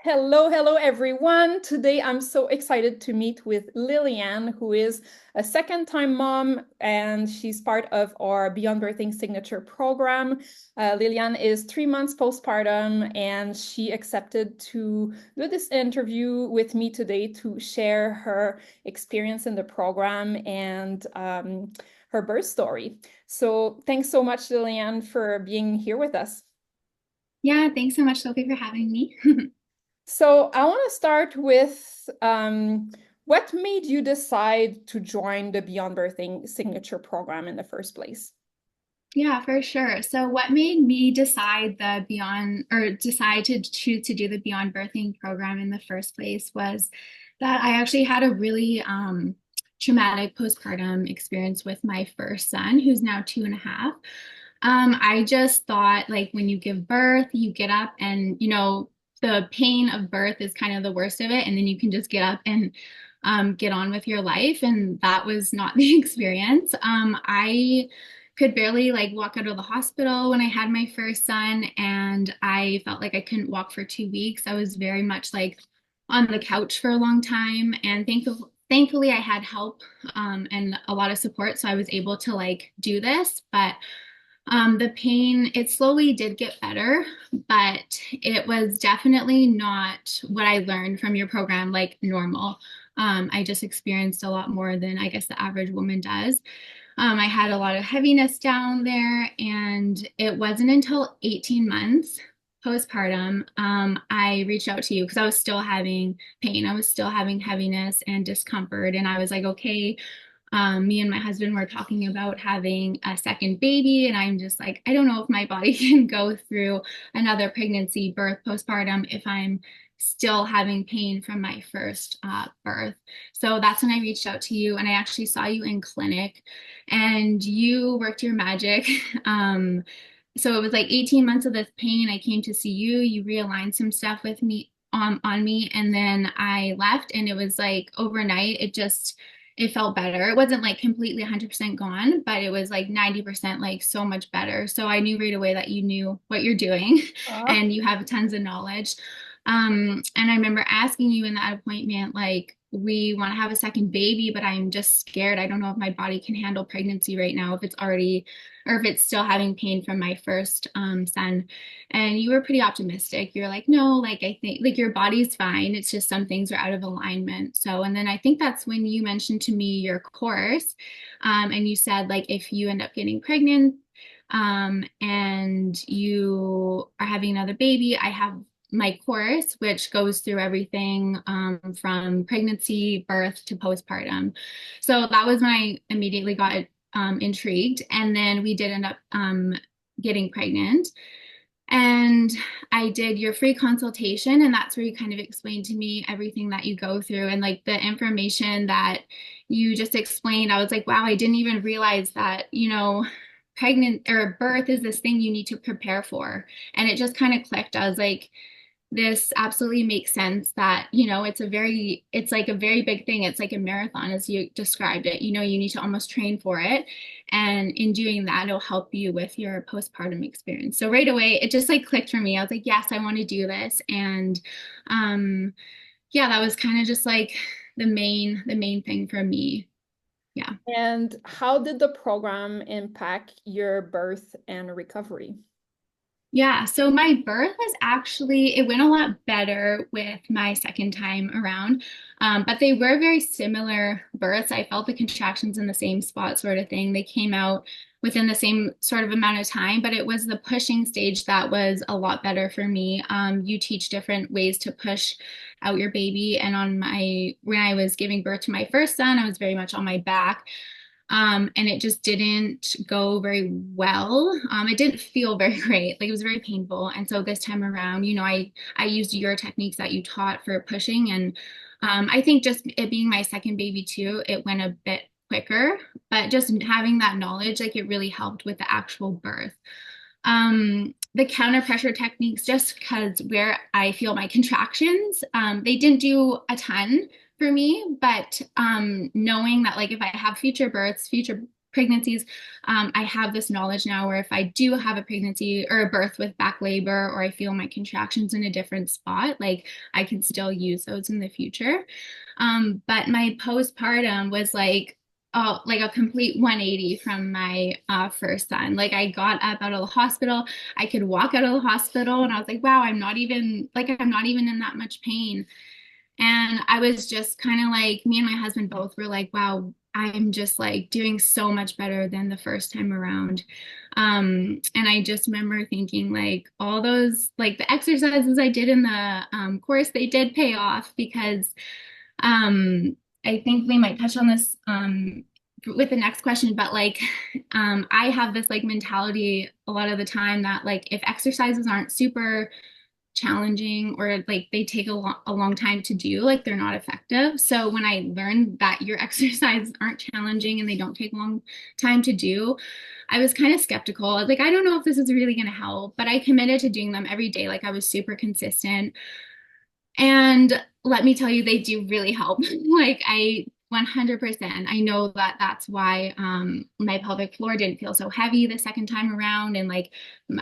Hello, hello everyone. Today I'm so excited to meet with Lilyanne, who is a second-time mom, and she's part of our Beyond Birthing Signature program. Lilyanne is 3 months postpartum, and she accepted to do this interview with me today to share her experience in the program and her birth story. So thanks so much, Lilyanne, for being here with us. Yeah, thanks so much, Sophie, for having me. So I want to start with what made you decide to join the Beyond Birthing Signature program in the first place? Yeah, for sure. So what made me decide to choose to do the Beyond Birthing program in the first place was that I actually had a really traumatic postpartum experience with my first son, who's now 2.5. I just thought like when you give birth, you get up and the pain of birth is kind of the worst of it, and then you can just get up and get on with your life. And that was not the experience. I could barely like walk out of the hospital when I had my first son, and I felt like I couldn't walk for 2 weeks. I was very much like on the couch for a long time, and thankfully I had help and a lot of support, so I was able to like do this. But the pain, it slowly did get better, but it was definitely not what I learned from your program, like normal. I just experienced a lot more than I guess the average woman does. I had a lot of heaviness down there, and it wasn't until 18 months postpartum, I reached out to you because I was still having pain. I was still having heaviness and discomfort, and I was like, okay, me and my husband were talking about having a second baby, and I'm just like, I don't know if my body can go through another pregnancy, birth, postpartum if I'm still having pain from my first birth. So that's when I reached out to you, and I actually saw you in clinic, and you worked your magic. So it was like 18 months of this pain. I came to see you. You realigned some stuff with me on me, and then I left, and it was like overnight. It felt better. It wasn't like completely 100% gone, but it was like 90% like so much better. So I knew right away that you knew what you're doing Ah. and you have tons of knowledge. And I remember asking you in that appointment, like, we want to have a second baby, but I'm just scared. I don't know if my body can handle pregnancy right now, if it's already, or if it's still having pain from my first son. And you were pretty optimistic. You're like, no, like, I think like your body's fine. It's just some things are out of alignment. So, and then I think that's when you mentioned to me your course. And you said, like, if you end up getting pregnant, and you are having another baby, I have my course, which goes through everything from pregnancy, birth to postpartum. So that was when I immediately got intrigued. And then we did end up getting pregnant. And I did your free consultation, and that's where you kind of explained to me everything that you go through and like the information that you just explained. I was like, wow, I didn't even realize that, pregnant or birth is this thing you need to prepare for. And it just kind of clicked. I was like, this absolutely makes sense that, it's like a very big thing. It's like a marathon, as you described it. You need to almost train for it. And in doing that, it'll help you with your postpartum experience. So right away, it just like clicked for me. I was like, yes, I want to do this. And yeah, that was kind of just like the main thing for me. Yeah. And how did the program impact your birth and recovery? Yeah, so my birth was actually, it went a lot better with my second time around. But they were very similar births. I felt the contractions in the same spot, sort of thing. They came out within the same sort of amount of time, but it was the pushing stage that was a lot better for me. You teach different ways to push out your baby. And when I was giving birth to my first son, I was very much on my back. And it just didn't go very well. It didn't feel very great. Like it was very painful. And so this time around, I used your techniques that you taught for pushing. And I think just it being my second baby too, it went a bit quicker. But just having that knowledge, like it really helped with the actual birth. The counter pressure techniques, just because where I feel my contractions, they didn't do a ton for me, but knowing that like if I have future births, future pregnancies, I have this knowledge now where if I do have a pregnancy or a birth with back labor, or I feel my contractions in a different spot, like I can still use those in the future. But my postpartum was like a complete 180 from my first son. Like I got up out of the hospital, I could walk out of the hospital, and I was like, wow, I'm not even in that much pain. And I was just kind of like, me and my husband both were like, wow, I'm just like doing so much better than the first time around. And I just remember thinking like all those, like the exercises I did in the course, they did pay off because um, I think we might touch on this with the next question, but like I have this like mentality a lot of the time that like if exercises aren't super challenging or like they take a long time to do, like they're not effective. So when I learned that your exercises aren't challenging and they don't take a long time to do, I was kind of skeptical. Like, I don't know if this is really going to help, but I committed to doing them every day. Like I was super consistent. And let me tell you, they do really help. Like I 100%. I know that that's why my pelvic floor didn't feel so heavy the second time around, and like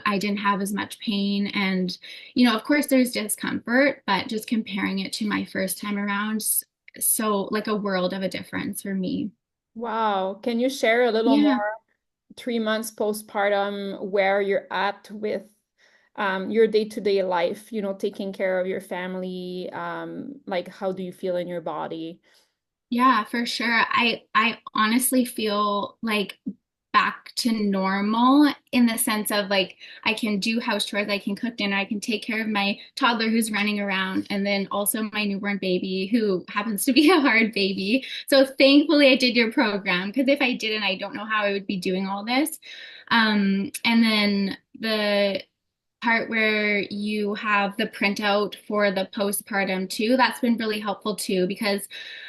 I didn't have as much pain. And of course, there's discomfort, but just comparing it to my first time around, so like a world of a difference for me. Wow. Can you share a little Yeah. more 3 months postpartum where you're at with your day-to-day life, taking care of your family, like how do you feel in your body? Yeah, for sure. I honestly feel like back to normal in the sense of like I can do house chores, I can cook dinner, I can take care of my toddler who's running around, and then also my newborn baby who happens to be a hard baby. So thankfully I did your program, because if I didn't, I don't know how I would be doing all this. And then the part where you have the printout for the postpartum too, that's been really helpful too, because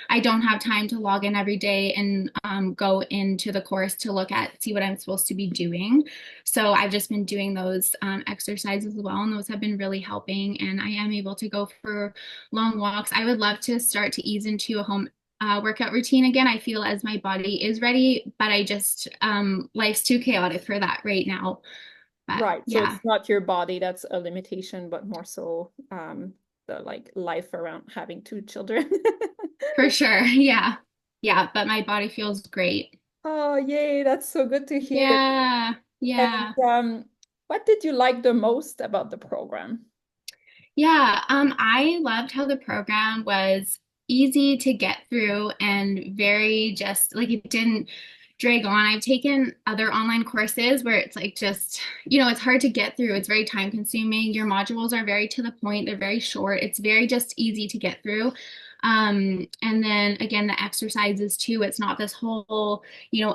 I don't have time to log in every day and go into the course to see what I'm supposed to be doing. So I've just been doing those exercises as well, and those have been really helping. And I am able to go for long walks. I would love to start to ease into a home workout routine again. I feel as my body is ready, but I just life's too chaotic for that right now. But Right. So yeah. it's not your body that's a limitation, but more so the like life around having two children. For sure. Yeah. Yeah. But my body feels great. Oh, yay, that's so good to hear. Yeah. And Yeah. what did you like the most about the program? Yeah. I loved how the program was easy to get through and very just like it didn't drag on. I've taken other online courses where it's like just, it's hard to get through. It's very time consuming. Your modules are very to the point. They're very short. It's very just easy to get through. And then again, the exercises too. It's not this whole,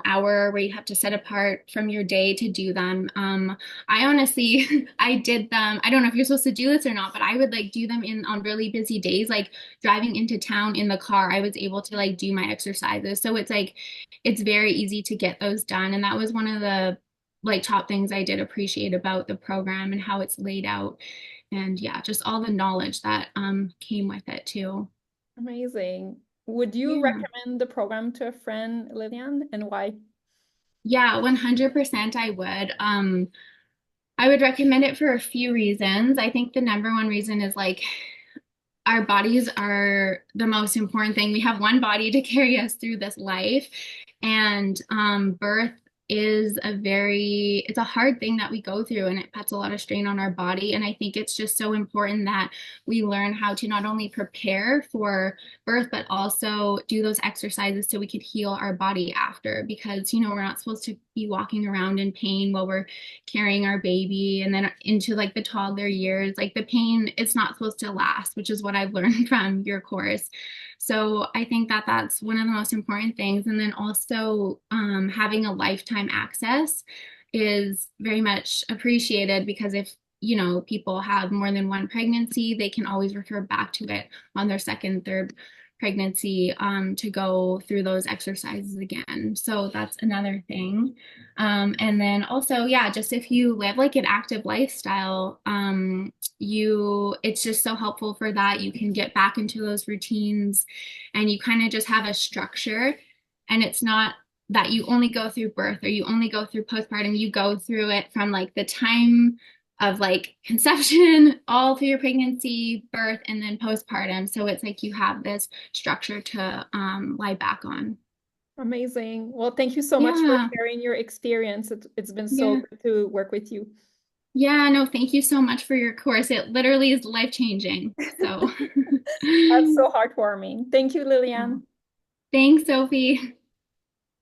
hour where you have to set apart from your day to do them. I honestly, I did them. I don't know if you're supposed to do this or not, but I would like do them on really busy days, like driving into town in the car. I was able to like do my exercises. So it's like, it's very easy to get those done. And that was one of the like top things I did appreciate about the program and how it's laid out. And yeah, just all the knowledge that came with it too. Amazing. Would you Yeah. recommend the program to a friend, Lillian, and why? Yeah, 100% I would. I would recommend it for a few reasons. I think the number one reason is like our bodies are the most important thing. We have one body to carry us through this life, and birth is it's a hard thing that we go through, and it puts a lot of strain on our body. And I think it's just so important that we learn how to not only prepare for birth, but also do those exercises so we could heal our body after, because, we're not supposed to be walking around in pain while we're carrying our baby and then into like the toddler years. Like the pain, it's not supposed to last, which is what I've learned from your course. So I think that that's one of the most important things. And then also having a lifetime access is very much appreciated, because if people have more than one pregnancy, they can always refer back to it on their second, third pregnancy to go through those exercises again. So that's another thing. And then also, yeah, just if you live like an active lifestyle, it's just so helpful for that. You can get back into those routines and you kind of just have a structure, and it's not that you only go through birth or you only go through postpartum. You go through it from like the time of like conception all through your pregnancy, birth, and then postpartum. So it's like you have this structure to lie back on. Amazing. Well, thank you so much for Yeah. sharing your experience. It's been so Yeah. good to work with you. Yeah, no, thank you so much for your course. It literally is life-changing. So, That's so heartwarming. Thank you, Lilyanne. thanks, Sophie.